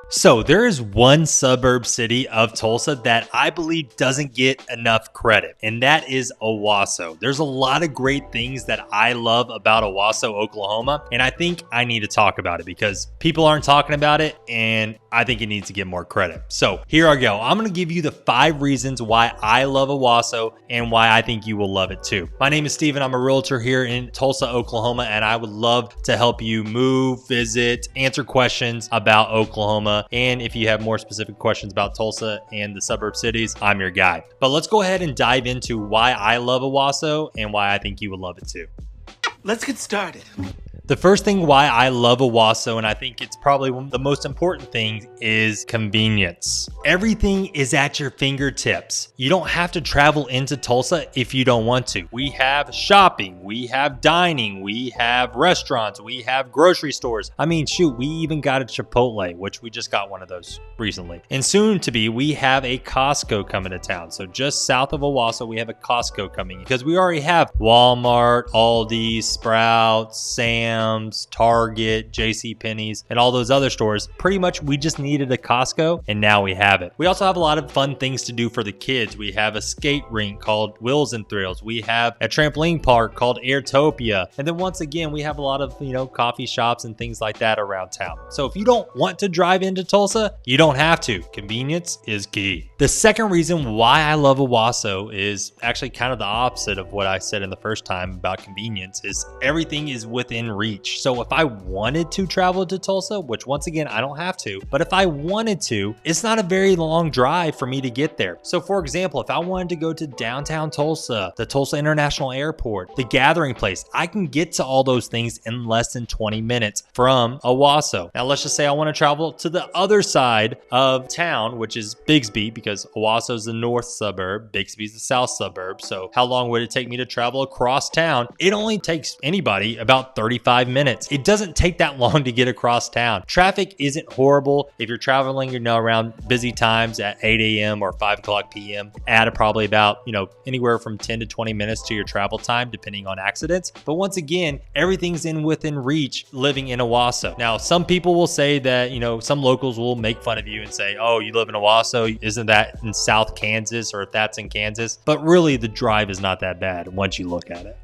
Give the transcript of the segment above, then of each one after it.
So there is one suburb city of Tulsa that I believe doesn't get enough credit, and that is Owasso. There's a lot of great things that I love about Owasso, Oklahoma, and I think I need to talk about it because people aren't talking about it, and I think it needs to get more credit. So here I go. I'm going to give you the 5 reasons why I love Owasso and why I think you will love it too. My name is Steven. I'm a realtor here in Tulsa, Oklahoma, and I would love to help you move, visit, answer questions about Oklahoma. And if you have more specific questions about Tulsa and the suburb cities, I'm your guy. But let's go ahead and dive into why I love Owasso and why I think you would love it too. Let's get started. The first thing why I love Owasso, and I think it's probably the most important thing, is convenience. Everything is at your fingertips. You don't have to travel into Tulsa if you don't want to. We have shopping, we have dining, we have restaurants, we have grocery stores. I mean, shoot, we even got a Chipotle, which we just got one of those recently. And soon to be, we have a Costco coming to town. So just south of Owasso, we have a Costco coming because we already have Walmart, Aldi, Sprouts, Sam's, Target, JCPenney's, and all those other stores. Pretty much we just needed a Costco and now we have it. We also have a lot of fun things to do for the kids. We have a skate rink called Wheels and Thrills. We have a trampoline park called Airtopia. And then once again, we have a lot of, coffee shops and things like that around town. So if you don't want to drive into Tulsa, you don't have to. Convenience is key. The second reason why I love Owasso is actually kind of the opposite of what I said in the first time about convenience, is everything is within reach. So if I wanted to travel to Tulsa, which once again, I don't have to, but if I wanted to, it's not a very long drive for me to get there. So for example, if I wanted to go to downtown Tulsa, the Tulsa International Airport, the Gathering Place, I can get to all those things in less than 20 minutes from Owasso. Now let's just say I want to travel to the other side of town, which is Bixby, because Owasso is the north suburb, Bixby is the south suburb. So how long would it take me to travel across town? It only takes anybody about 35 minutes. It doesn't take that long to get across town. Traffic isn't horrible. If you're traveling, around busy times at 8 a.m. or 5 o'clock p.m., add probably about, anywhere from 10 to 20 minutes to your travel time, depending on accidents. But once again, everything's within reach living in Owasso. Now, some people will say that, some locals will make fun of you and say, oh, you live in Owasso, isn't that in South Kansas, or if that's in Kansas? But really, the drive is not that bad once you look at it.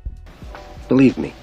Believe me.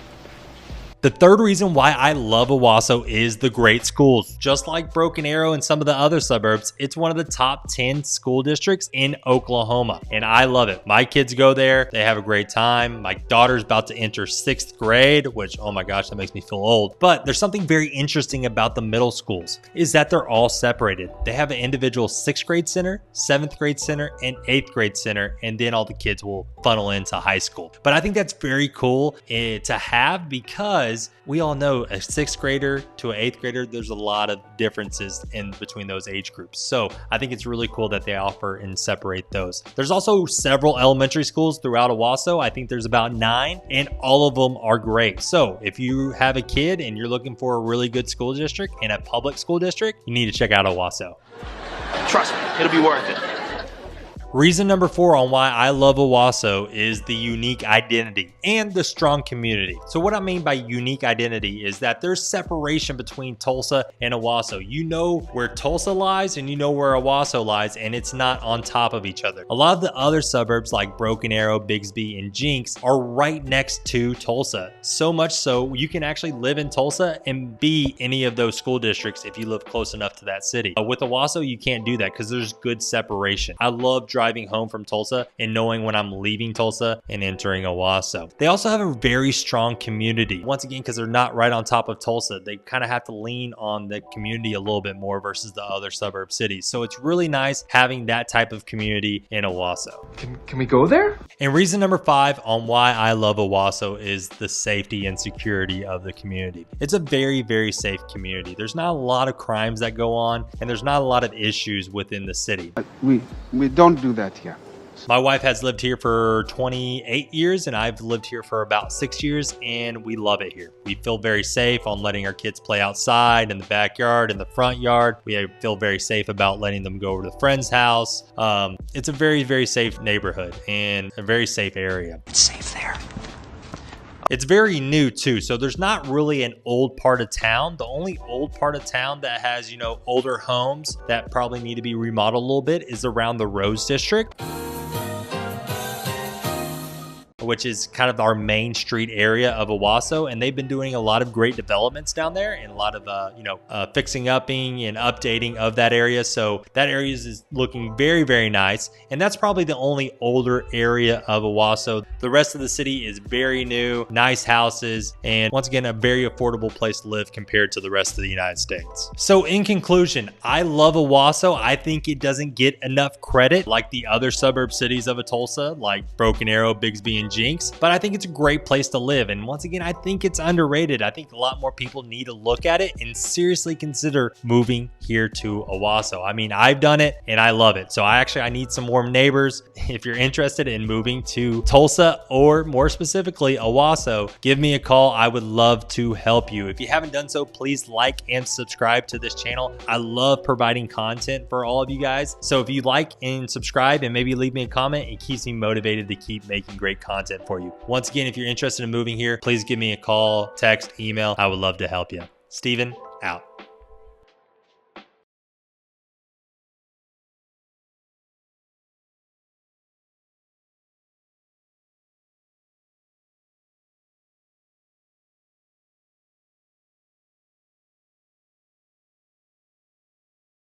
The third reason why I love Owasso is the great schools. Just like Broken Arrow and some of the other suburbs, it's one of the top 10 school districts in Oklahoma, and I love it. My kids go there, they have a great time. My daughter's about to enter 6th grade, which, oh my gosh, that makes me feel old. But there's something very interesting about the middle schools, is that they're all separated. They have an individual 6th grade center, 7th grade center, and 8th grade center, and then all the kids will funnel into high school. But I think that's very cool to have, because we all know a 6th grader to an 8th grader, there's a lot of differences in between those age groups. So I think it's really cool that they offer and separate those. There's also several elementary schools throughout Owasso. I think there's about 9, and all of them are great. So if you have a kid and you're looking for a really good school district and a public school district, you need to check out Owasso. Trust me, it'll be worth it. Reason number 4 on why I love Owasso is the unique identity and the strong community. So what I mean by unique identity is that there's separation between Tulsa and Owasso. You know where Tulsa lies and you know where Owasso lies, and it's not on top of each other. A lot of the other suburbs like Broken Arrow, Bixby, and Jinx are right next to Tulsa. So much so you can actually live in Tulsa and be any of those school districts if you live close enough to that city. With Owasso, you can't do that because there's good separation. I love driving home from Tulsa and knowing when I'm leaving Tulsa and entering Owasso. They also have a very strong community. Once again, because they're not right on top of Tulsa, they kind of have to lean on the community a little bit more versus the other suburb cities. So it's really nice having that type of community in Owasso. Can we go there? And reason number 5 on why I love Owasso is the safety and security of the community. It's a very, very safe community. There's not a lot of crimes that go on, and there's not a lot of issues within the city. We don't do that here. My wife has lived here for 28 years and I've lived here for about 6 years, and we love it here. We feel very safe on letting our kids play outside in the backyard, in the front yard. We feel very safe about letting them go over to the friend's house. It's a very, very safe neighborhood and a very safe area. It's safe there. It's very new too, so there's not really an old part of town. The only old part of town that has, older homes that probably need to be remodeled a little bit is around the Rose District, which is kind of our main street area of Owasso, and they've been doing a lot of great developments down there and a lot of fixing upping and updating of that area. So that area is looking very, very nice, and that's probably the only older area of Owasso. The rest of the city is very new, nice houses, and once again, a very affordable place to live compared to the rest of the United States. So in conclusion, I love Owasso. I think it doesn't get enough credit like the other suburb cities of Tulsa, like Broken Arrow, Bigsby, and Jinx, but I think it's a great place to live. And once again, I think it's underrated. I think a lot more people need to look at it and seriously consider moving here to Owasso. I mean, I've done it and I love it. So I need some more neighbors. If you're interested in moving to Tulsa, or more specifically Owasso, give me a call. I would love to help you. If you haven't done so, please like and subscribe to this channel. I love providing content for all of you guys. So if you like and subscribe and maybe leave me a comment, it keeps me motivated to keep making great content for you. Once again, if you're interested in moving here, please give me a call, text, email. I would love to help you. Steven, out.